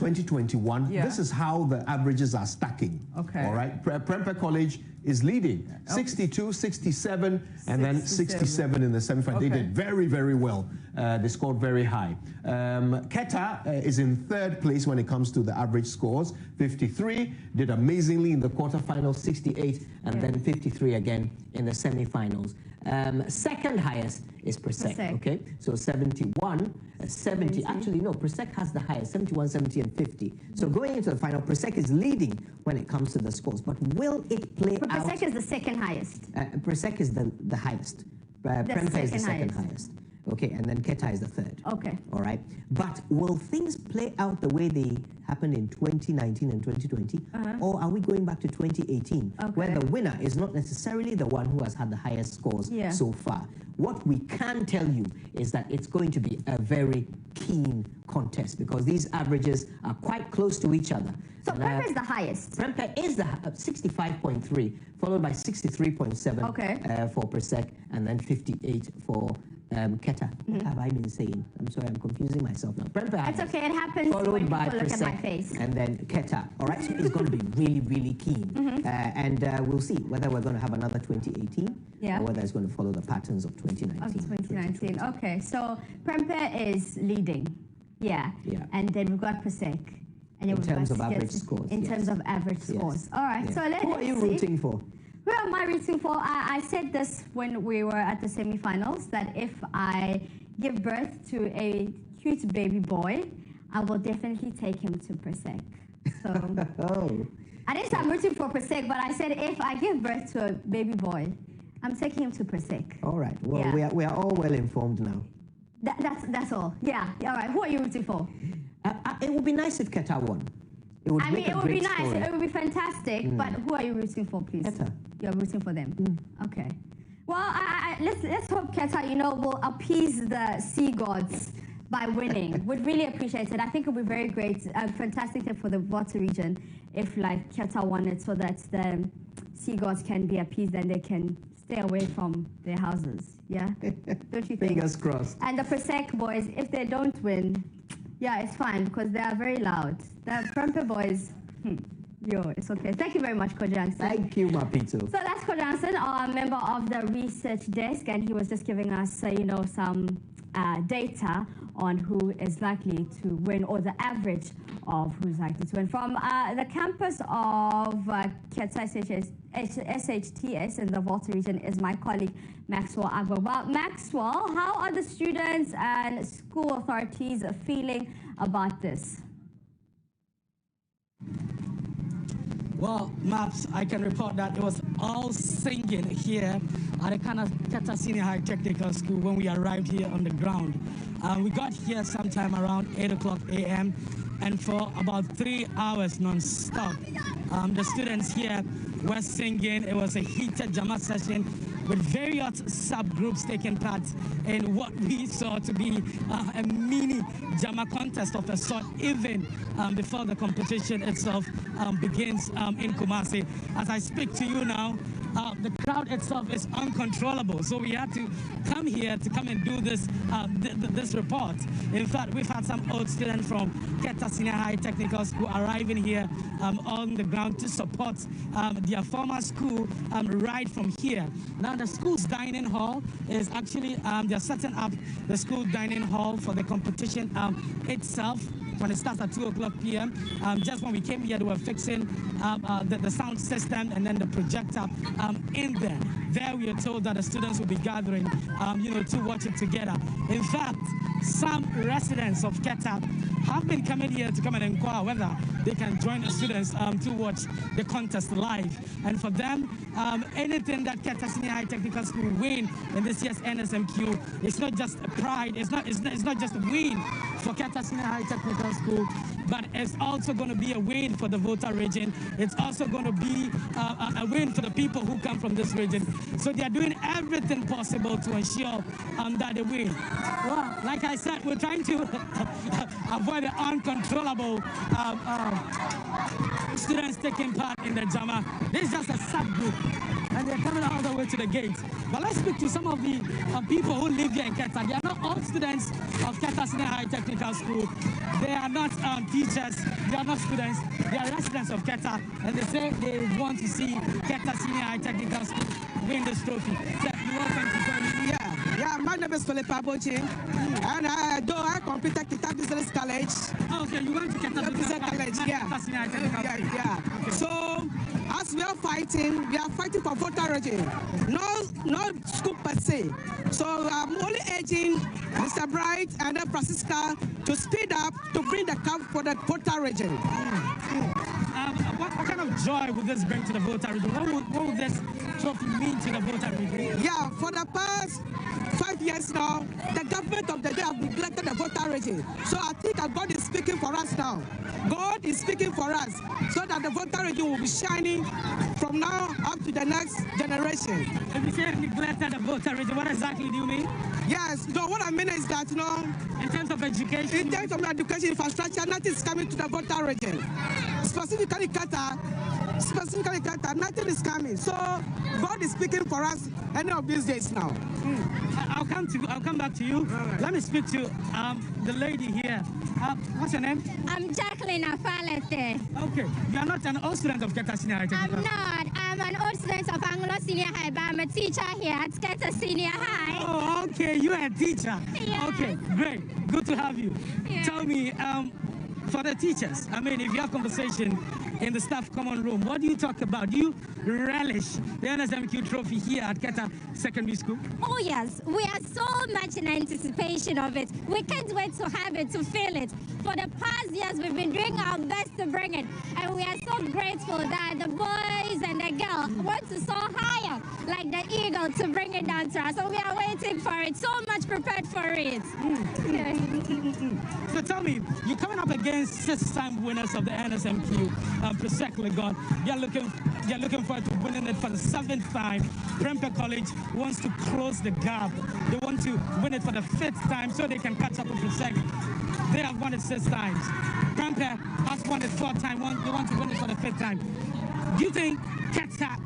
2021. Yeah. This is how the averages are stacking. Okay. All right. Prempeh College is leading. 62, 67, and then 67 in the semi-final. Okay. They did very, very well. They scored very high. Keta is in third place when it comes to the average scores. 53, did amazingly in the quarterfinals, 68, and then 53 again in the semi-finals. Second highest is Presec, okay? So 71, 70, actually no, Presec has the highest, 71, 70, and 50. So going into the final, Presec is leading when it comes to the scores, but will it play out? Presec is the second highest. Presec is the highest. Prempeh is the second highest. Okay, and then Keta is the third. Okay. All right. But will things play out the way they happened in 2019 and 2020? Or are we going back to 2018, where the winner is not necessarily the one who has had the highest scores so far? What we can tell you is that it's going to be a very keen contest because these averages are quite close to each other. So Prempeh is the highest. Prempeh is the 65.3, followed by 63.7 for Presec, and then 58 for Keta. What have I been saying? I'm sorry, I'm confusing myself now. Prempeh. It's okay, it happens followed by people look at my face. And then Keta. All right, so it's going to be really, really keen. And we'll see whether we're going to have another 2018 or whether it's going to follow the patterns of 2019. Okay, so Prempeh is leading. Yeah. And then we've got Presec. And in terms of average scores. In terms of average scores. All right, so let's see. Who are you rooting for? Who am I rooting for? I said this when we were at the semi-finals, that if I give birth to a cute baby boy, I will definitely take him to Presec. So I didn't say I'm rooting for Presec, but I said if I give birth to a baby boy, I'm taking him to Presec. All right. Well, we are all well informed now. That's all. Yeah. All right. Who are you rooting for? It would be nice if Keta won. It would be nice. Story. It would be fantastic. But who are you rooting for, please? Keta. You're rooting for them. Okay. Well, let's hope Keta, will appease the sea gods by winning. Would really appreciate it. I think it would be very great, fantastic for the Volta region if Keta won it, so that the sea gods can be appeased and they can stay away from their houses. Yeah. Don't you think? Fingers crossed. And the Presec boys, if they don't win. Yeah, it's fine because they are very loud. The Prempeh boys, it's okay. Thank you very much, Ko Johnson. Thank you, Mapito. So that's Ko Johnson, a member of the research desk, and he was just giving us, some data on who is likely to win, or the average of who's likely to win. From the campus of Keta SHTS in the Volta region is my colleague Maxwell Agbo. Well, Maxwell, how are the students and school authorities feeling about this? Well, Maps, I can report that it was all singing here at the Keta Senior High Technical School when we arrived here on the ground. We got here sometime around 8:00 a.m. and for about 3 hours non-stop. The students here were singing. It was a heated Jama session with various subgroups taking part in what we saw to be a mini Jama contest of a sort, even before the competition itself begins in Kumasi. As I speak to you now, the crowd itself is uncontrollable, so we had to come here to come and do this this report. In fact, we've had some old students from Keta Senior High Technical School arriving here on the ground to support their former school right from here. Now, the school's dining hall is actually, they're setting up the school dining hall for the competition itself. When it starts at 2:00 p.m. Just when we came here, they were fixing the sound system and then the projector in there. There we are told that the students will be gathering, to watch it together. In fact, some residents of Keta have been coming here to come and inquire whether they can join the students to watch the contest live. And for them, anything that Keta Senior High Technical School win in this year's NSMQ, it's not just a pride, it's not just a win for Keta Senior High Technical School, but it's also going to be a win for the Volta region. It's also going to be a win for the people who come from this region. So they are doing everything possible to ensure that they win. Well, like I said, we're trying to avoid the uncontrollable students taking part in the Jama. This is just a subgroup and they're coming all the way to the gate. But let's speak to some of the people who live here in Keta. They are not all students of Keta Senior High Technical School. They are not teachers. They are not students. They are residents of Keta, and they say they want to see Keta Senior High Technical School win this trophy. So, you welcome to join me. Yeah, my name is Philip Abochi, and I completed Keta Business College. Okay, you went to Keta Business College, yeah. Okay. So, as we are fighting for voter regime. No school per se. So I'm only urging Mr. Bright and Francisca to speed up to bring the camp for the voter regime. What kind of joy would this bring to the voter region? What would this trophy mean to the voter region? Yeah, for the past 5 years now, the government of the day have neglected the voter region. So I think that God is speaking for us now. God is speaking for us so that the voter region will be shining from now up to the next generation. If you say neglected the voter region, what exactly do you mean? Yes, no, what I mean is that, in terms of education? In terms of education infrastructure, nothing is coming to the voter region. Specifically Keta, nothing is coming. So God is speaking for us any of these days now. I'll come back to you. Right. Let me speak to the lady here. What's your name? I'm Jacqueline Afalete. Okay. You are not an old student of Keta Senior High Technical? I'm not. I'm an old student of Anglo Senior High, but I'm a teacher here at Keta Senior High. Oh, okay. You are a teacher. Yeah. Okay, great. Good to have you. Yeah. Tell me, for the teachers, I mean, if you have conversation in the staff common room, what do you talk about? Do you relish the NSMQ trophy here at Keta Secondary School? Oh yes, we are so much in anticipation of it. We can't wait to have it, to feel it. For the past years, we've been doing our best to bring it, and we are so grateful that the boys and the girls want to soar higher, like the eagle, to bring it down to us. So we are waiting for it, so much prepared for it. So tell me, you're coming up against 6-time winners of the NSMQ, Presec-Legon. You're looking forward to winning it for the 7th time. Prempeh College wants to close the gap. They want to win it for the 5th time so they can catch up with Presec. They have won it 6 times. Prempeh has won it 4 times. They want to win it for the 5th time. Do you think Keta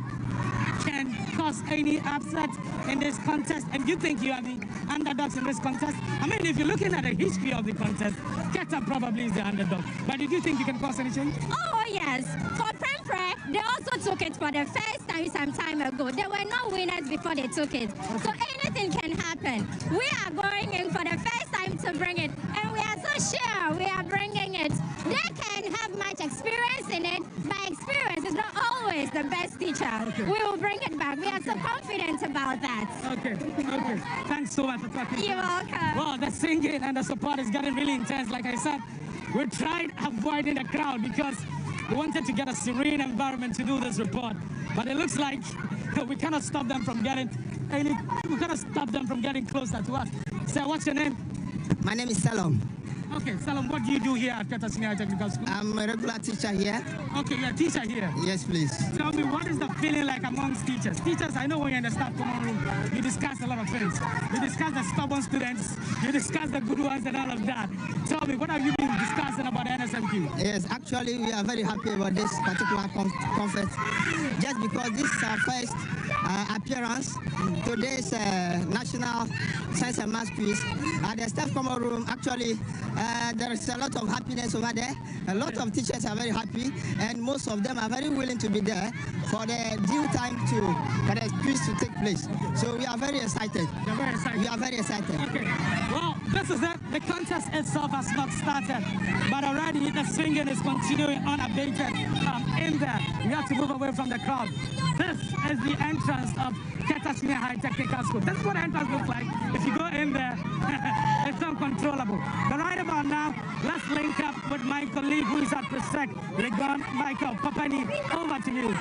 can cause any upset in this contest? And do you think you are the underdogs in this contest? I mean, if you're looking at the history of the contest, Keta probably is the underdog. But do you think you can cause any change? Oh, yes. For Prempeh, they also took it for the first time some time ago. They were not winners before they took it. Okay. So anything can happen. We are going in for the first time to bring it. And we are so sure we are bringing it. They can have much experience in it, but experience is not always the best teacher. Okay. We will bring it back. We are so confident about that. Okay. Thanks so much for talking. You're welcome. Well, the singing and the support is getting really intense. Like I said, we tried avoiding the crowd because we wanted to get a serene environment to do this report. But it looks like we cannot stop them from getting closer to us. So what's your name? My name is Salom. Okay, Salam, what do you do here at Keta Senior High Technical School? I'm a regular teacher here. Okay, you're a teacher here? Yes, please. Tell me, what is the feeling like amongst teachers? Teachers, I know when you're in the staff common room, you discuss a lot of things. You discuss the stubborn students, you discuss the good ones and all of that. Tell me, what have you been discussing about NSMQ? Yes, actually, we are very happy about this particular conference. Just because this is our first appearance to this National Science and Maths Quiz. At the staff common room, actually, there is a lot of happiness over there. A lot of teachers are very happy, and most of them are very willing to be there for the due time for the quiz to take place. So we are very excited. You're very excited? We are very excited. Okay. Well, this is it. The contest itself has not started, but already the singing is continuing unabated in there. We have to move away from the crowd. This is the entrance of Keta Senior High Technical School. This is what the entrance looks like. If you go in there, it's uncontrollable. But right about now, let's link up with my colleague who is at Presec-Legon, Michael Papani. Over to you.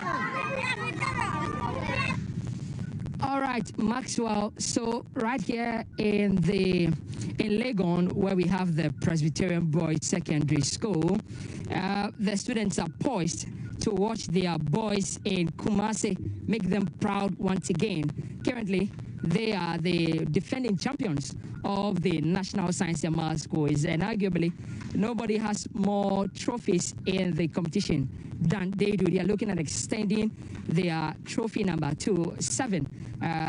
All right, Maxwell. So right here in Legon, where we have the Presbyterian Boys Secondary School, the students are poised to watch their boys in Kumasi make them proud once again. Currently, they are the defending champions of the National Science and Maths Quiz, and arguably, nobody has more trophies in the competition than they do. They are looking at extending their trophy number to 7.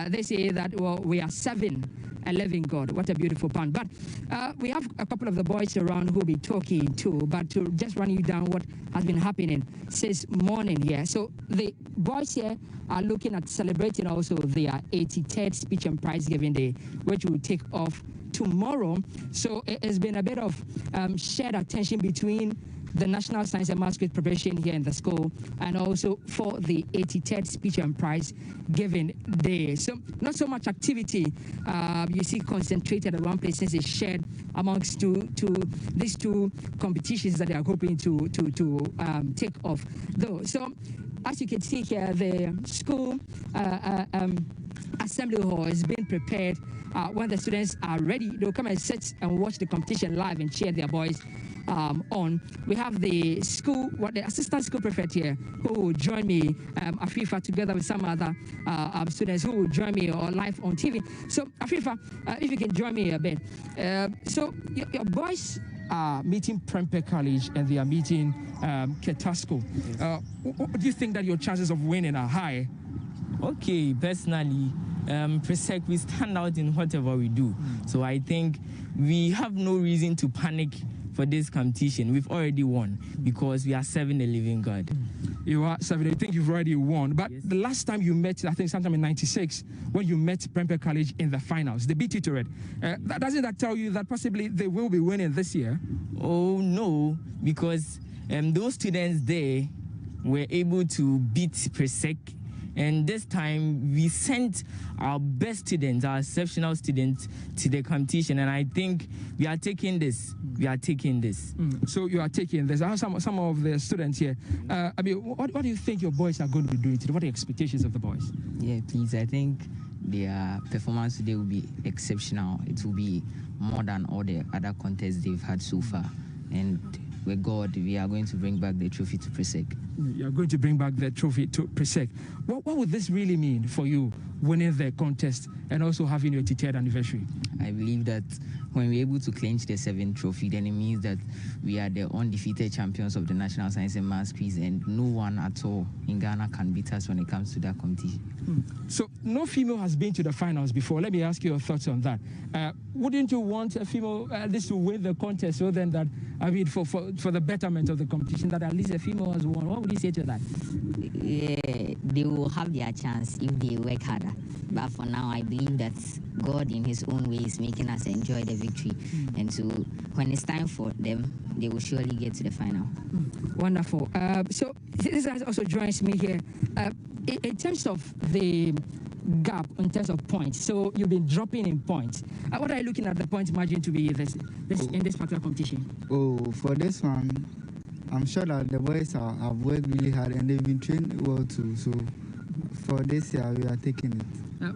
They say that, well, we are 7-11 God. What a beautiful pun. But we have a couple of the boys around who will be talking too, but to just run you down what has been happening since morning here. So the boys here are looking at celebrating also their 83rd Speech and Prize Giving Day, which will take off tomorrow. So it's been a bit of shared attention between the National Science and Maths Quiz preparation here in the school and also for the 83rd Speech and Prize Giving Day. So not so much activity you see concentrated at one place since it's shared amongst these two competitions that they are hoping to take off though. So as you can see here, the school assembly hall is being prepared. When the students are ready, they'll come and sit and watch the competition live and cheer their boys on. We have the school, the assistant school prefect here, who will join me, Afifa, together with some other students who will join me live on TV. So, Afifa, if you can join me a bit. So, your boys are meeting Prempeh College and they are meeting Keta School. Do you think that your chances of winning are high? Okay, personally, Presec, we stand out in whatever we do. So I think we have no reason to panic for this competition. We've already won because we are 7-11 God. You are 7. I think you've already won. But yes, the last time you met, I think sometime in '96, when you met Prempeh College in the finals, they beat you to it. Doesn't that tell you that possibly they will be winning this year? Oh, no, because those students there were able to beat Presec. And this time, we sent our best students, our exceptional students, to the competition. And I think we are taking this. We are taking this. So you are taking this. I have some of the students here. I mean, what do you think your boys are going to be doing today? What are the expectations of the boys? Yeah, please. I think their performance today will be exceptional. It will be more than all the other contests they've had so far. And with God, we are going to bring back the trophy to Presec. You are going to bring back the trophy to Presec. What would this really mean for you, winning the contest and also having your 83rd anniversary? I believe that when we're able to clinch the 7th trophy, then it means that we are the undefeated champions of the National Science and Maths Quiz, and no one at all in Ghana can beat us when it comes to that competition. So no female has been to the finals before. Let me ask you your thoughts on that. Wouldn't you want a female this to win the contest so then that, I mean, for the betterment of the competition, that at least a female has won? What would you say to that? Yeah, they will have their chance if they work harder. But for now, I believe that God in his own way is making us enjoy the victory. And so when it's time for them, they will surely get to the final. Wonderful. So this also joins me here. In terms of the gap, in terms of points, so you've been dropping in points. What are you looking at the point margin to be in this particular competition? Oh, for this one, I'm sure that the boys have worked really hard and they've been trained well too. So for this year, we are taking it.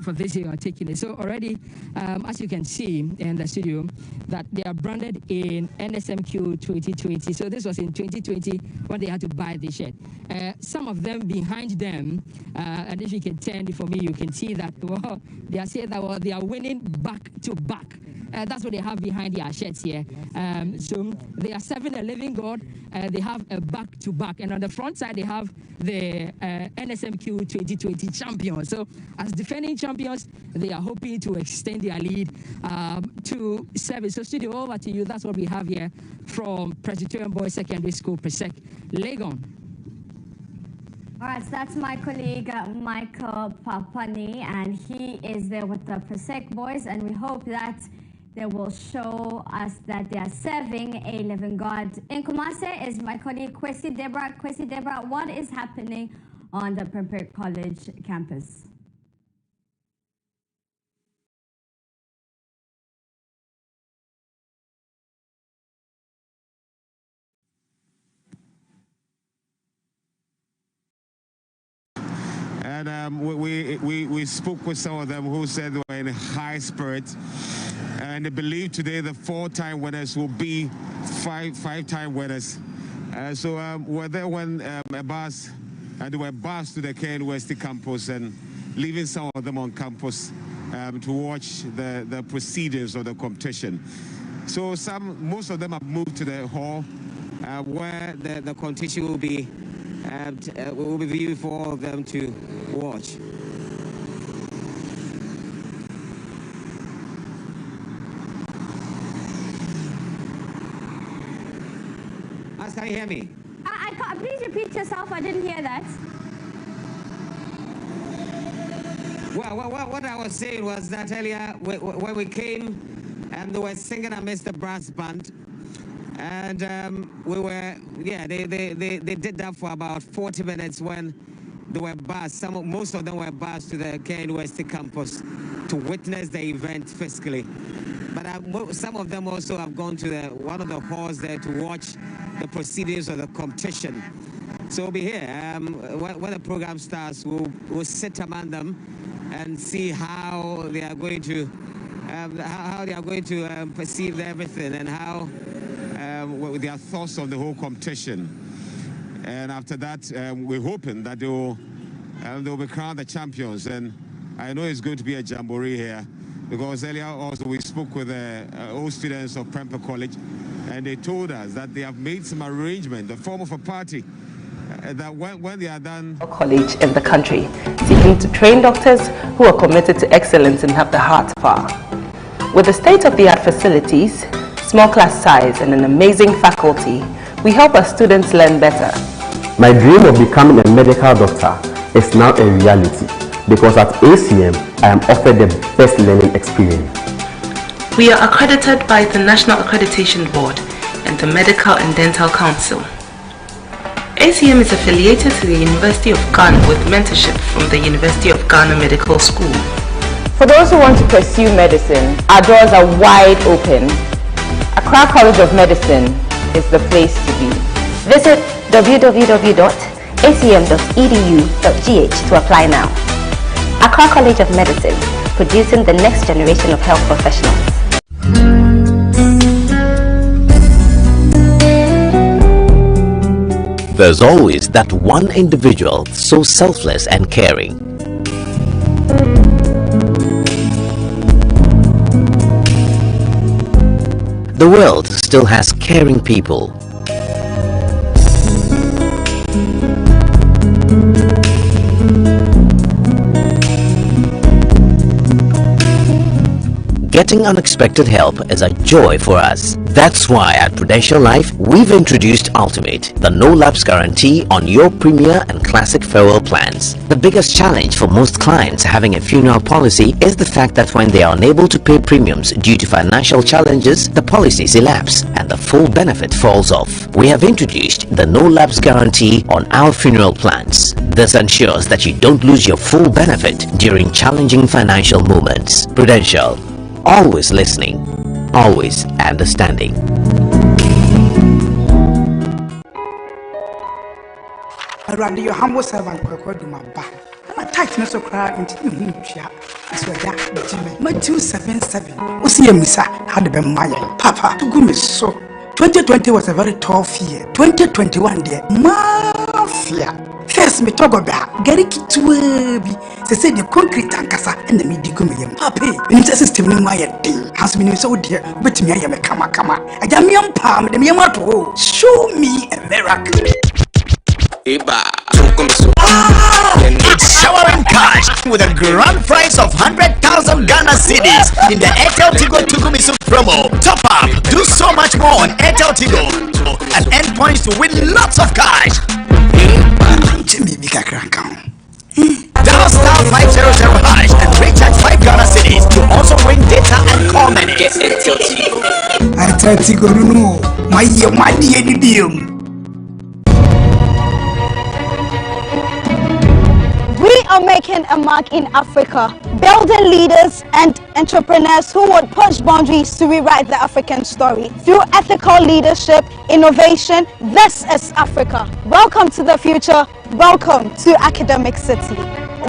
For this year, you are taking it. So already, as you can see in the studio, that they are branded in NSMQ 2020. So this was in 2020 when they had to buy the shirt. Some of them behind them, and if you can turn it for me, you can see that they are saying that they are winning back to back. That's what they have behind their shirts here. So they are 7-11 God. They have a back-to-back. And on the front side, they have the NSMQ 2020 champions. So as defending champions, they are hoping to extend their lead to 7. So studio, over to you. That's what we have here from Presbyterian Boys Secondary School, Presec-Legon. All right, so that's my colleague Michael Papani, and he is there with the Presec boys, and we hope that they will show us that they are serving a living God. In Kumasi is my colleague Kwesi Deborah. Kwesi Deborah, what is happening on the Prempeh College campus? And we spoke with some of them who said they were in high spirit, and they believe today the 4-time winners will be five-time winners. So we're there when they were bused to the KNUST campus and leaving some of them on campus to watch the proceedings of the competition. So most of them have moved to the hall where the competition will be will be viewed for all of them to watch. Can you hear me? I can't. Please repeat yourself. I didn't hear that. Well, what I was saying was that earlier when we came, they were singing amidst the brass band, and we were, yeah, they did that for about 40 minutes when they were bussed. Most of them were bussed to the Kenya University campus to witness the event physically. But some of them also have gone to one of the halls there to watch the proceedings of the competition. So we'll be here. When the program starts, we'll sit among them and see how they are going to perceive everything and how their thoughts on the whole competition. And after that, we're hoping that they'll be crowned the champions. And I know it's going to be a jamboree here, because earlier also we spoke with old students of Prempeh College, and they told us that they have made some arrangement, the form of a party, that when they are done... College in the country, seeking to train doctors who are committed to excellence and have the heart far. With the state-of-the-art facilities, small class size, and an amazing faculty, we help our students learn better. My dream of becoming a medical doctor is now a reality, because at ACM, I am offered the best learning experience. We are accredited by the National Accreditation Board and the Medical and Dental Council. ACM is affiliated to the University of Ghana with mentorship from the University of Ghana Medical School. For those who want to pursue medicine, our doors are wide open. Accra College of Medicine is the place to be. Visit www.acm.edu.gh to apply now. Accra College of Medicine, producing the next generation of health professionals. There's always that one individual so selfless and caring. The world still has caring people. Getting unexpected help is a joy for us. That's why at Prudential Life, we've introduced Ultimate, the no-lapse guarantee on your Premier and Classic farewell plans. The biggest challenge for most clients having a funeral policy is the fact that when they are unable to pay premiums due to financial challenges, the policies elapse and the full benefit falls off. We have introduced the no-lapse guarantee on our funeral plans. This ensures that you don't lose your full benefit during challenging financial moments. Prudential. Always listening, always understanding. I ran your humble servant, Kwakwadumaba. I'm a tightness of crowd into the moon. That's why that my 277 was here, Missa, had been my papa to go miss so. 2020 was a very tough year. 2021, dear, mafia. First, me talk about Gary Kitwabi. They say the concrete tankasa and the medical medium. Papi, in the system in my day. Has been so dear, but me I am a kama. I am young palm, the Miamato. Show me a miracle. It's showering cash with a grand prize of 100,000 Ghana cedis in the Airtel Tigo Tukumisu promo. Top up, do so much more on Airtel Tigo and end points to win lots of cash. Dial star 500 hash and recharge 5 Ghana cedis to also win data and call minutes. Airtel Tigo, no, my dear. We are making a mark in Africa, building leaders and entrepreneurs who would push boundaries to rewrite the African story. Through ethical leadership, innovation, this is Africa. Welcome to the future. Welcome to Academic City.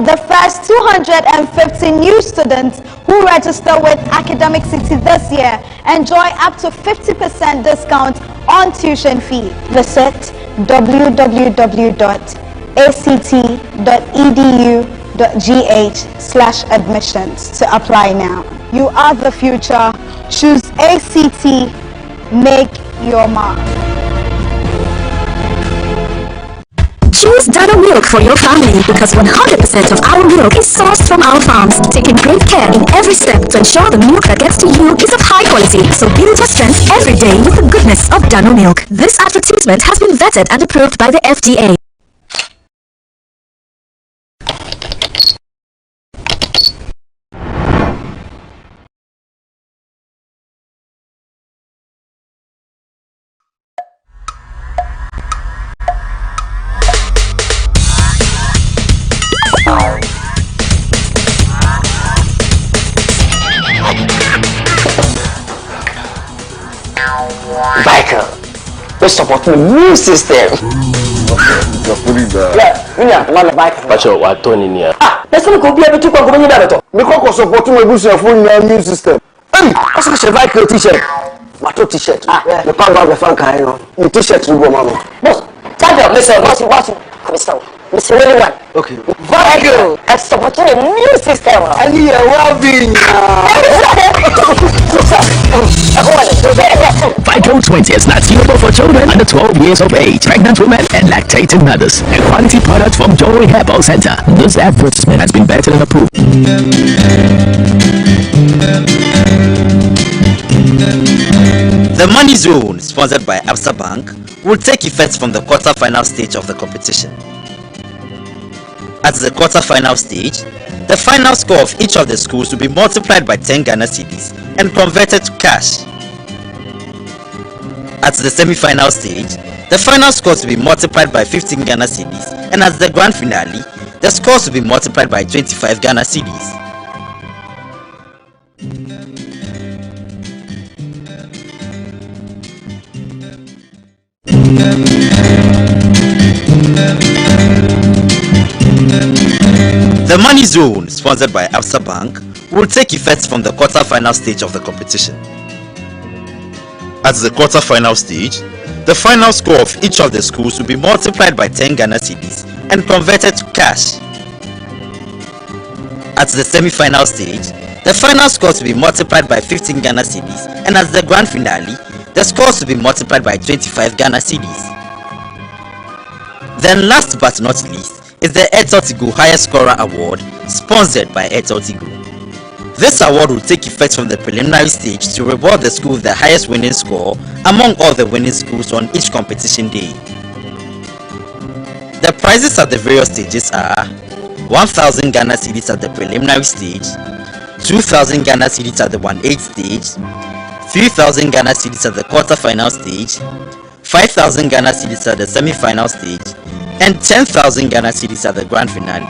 The first 250 new students who register with Academic City this year enjoy up to 50% discount on tuition fee. Visit www.act.edu.gh/admissions to apply now. You are the future. Choose ACT. Make your mark. Choose Dano Milk for your family because 100% of our milk is sourced from our farms, taking great care in every step to ensure the milk that gets to you is of high quality. So build your strength every day with the goodness of Dano Milk. This advertisement has been vetted and approved by the FDA. Michael, we're supporting the new system. Yeah, Michael. But what Tony here? Let's go be able to go in there. Because supporting the new system. Hey, I saw a Michael t-shirt. My t-shirt. The power of the fan kind. The t-shirt will go, mama. Boss, tell them, listen, watch. Mr. William. Okay. Michael, let's support the new system. And you are well-being. Vital 20 is not suitable for children under 12 years of age, pregnant women, and lactating mothers. A quality product from Joy Herbal Center. This advertisement has been vetted and approved. The Money Zone, sponsored by Absa Bank, will take effect from the quarter-final stage of the competition. At the quarter-final stage, the final score of each of the schools will be multiplied by 10 Ghana cedis and converted to cash. At the semi-final stage, the final scores will be multiplied by 15 Ghana cedis, and at the grand finale, the scores will be multiplied by 25 Ghana cedis. The Money Zone, sponsored by Absa Bank, will take effect from the quarter-final stage of the competition. At the quarter-final stage, the final score of each of the schools will be multiplied by 10 Ghana cedis and converted to cash. At the semi-final stage, the final scores will be multiplied by 15 Ghana cedis, and at the grand finale, the scores will be multiplied by 25 Ghana cedis. Then last but not least, is the Airtel Tigo Highest Scorer Award, sponsored by Airtel Tigo. This award will take effect from the preliminary stage to reward the school with the highest winning score among all the winning schools on each competition day. The prizes at the various stages are 1,000 Ghana cedis at the preliminary stage, 2,000 Ghana cedis at the 1/8 stage, 3,000 Ghana cedis at the quarter-final stage, 5,000 Ghana cedis at the semi-final stage, and 10,000 Ghana cedis at the grand finale.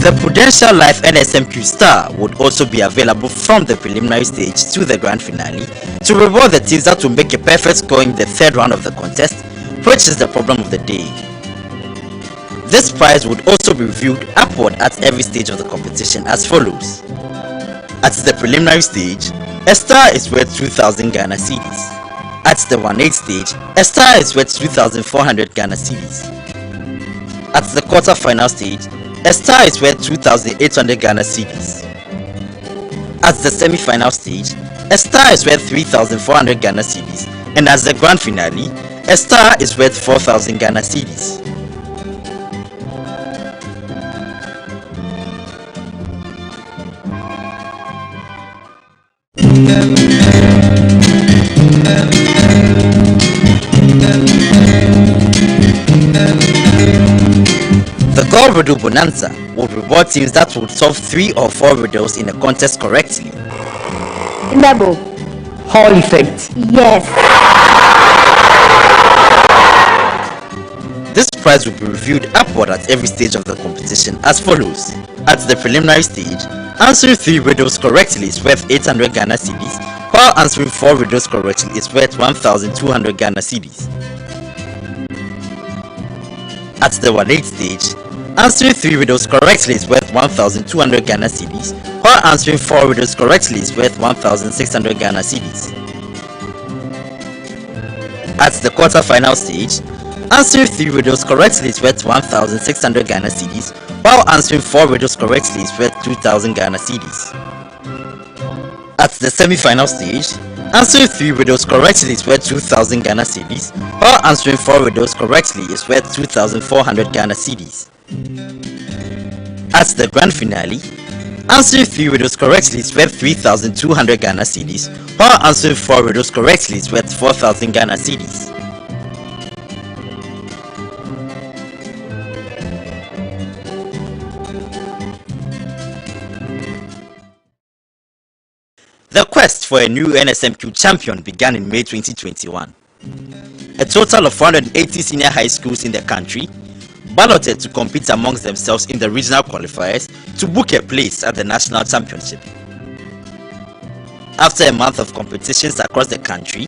The Prudential Life NSMQ Star would also be available from the preliminary stage to the grand finale to reward the teams that will make a perfect score in the third round of the contest, which is the problem of the day. This prize would also be reviewed upward at every stage of the competition as follows. At the preliminary stage, a star is worth 2,000 Ghana cedis. At the 1/8 stage, a star is worth 2,400 Ghana cedis. At the quarter-final stage, a star is worth 2,800 Ghana cedis. At the semi-final stage, a star is worth 3,400 Ghana cedis, and at the grand finale, a star is worth 4,000 Ghana cedis. The God Riddle Bonanza would reward teams that would solve 3 or 4 riddles in a contest correctly. Level. Hall effect. Yes. This prize will be reviewed upward at every stage of the competition as follows. At the preliminary stage, answering 3 riddles correctly is worth 800 Ghana cedis, while answering 4 riddles correctly is worth 1,200 Ghana cedis. At the 1/8 stage, answering 3 riddles correctly is worth 1,200 Ghana cedis, while answering 4 riddles correctly is worth 1,600 Ghana cedis. At the quarter-final stage, answering 3 riddles correctly is worth 1,600 Ghana cedis, while answering 4 riddles correctly is worth 2,000 Ghana cedis. At the semi-final stage, answering 3 riddles correctly is worth 2,000 Ghana cedis, while answering 4 riddles correctly is worth 2,400 Ghana cedis. At the grand finale, answering 3 riddles correctly is worth 3,200 Ghana cedis, while answering 4 riddles correctly is worth 4,000 Ghana cedis. The quest for a new NSMQ champion began in May 2021. A total of 480 senior high schools in the country balloted to compete amongst themselves in the regional qualifiers to book a place at the national championship. After a month of competitions across the country,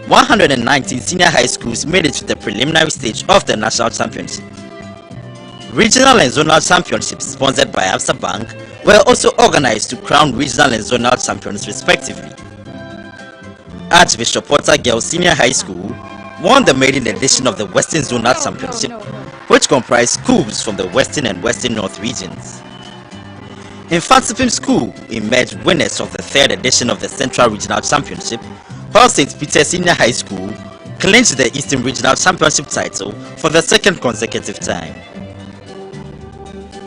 119 senior high schools made it to the preliminary stage of the national championship. Regional and zonal championships sponsored by Absa Bank were also organized to crown regional and zonal champions respectively. Archbishop Potter Girls Senior High School won the maiden edition of the Western Zonal Championship, which comprised schools from the Western and Western North regions. Infantsipim School emerged winners of the 3rd edition of the Central Regional Championship, while St. Peter's Senior High School clinched the Eastern Regional Championship title for the 2nd consecutive time.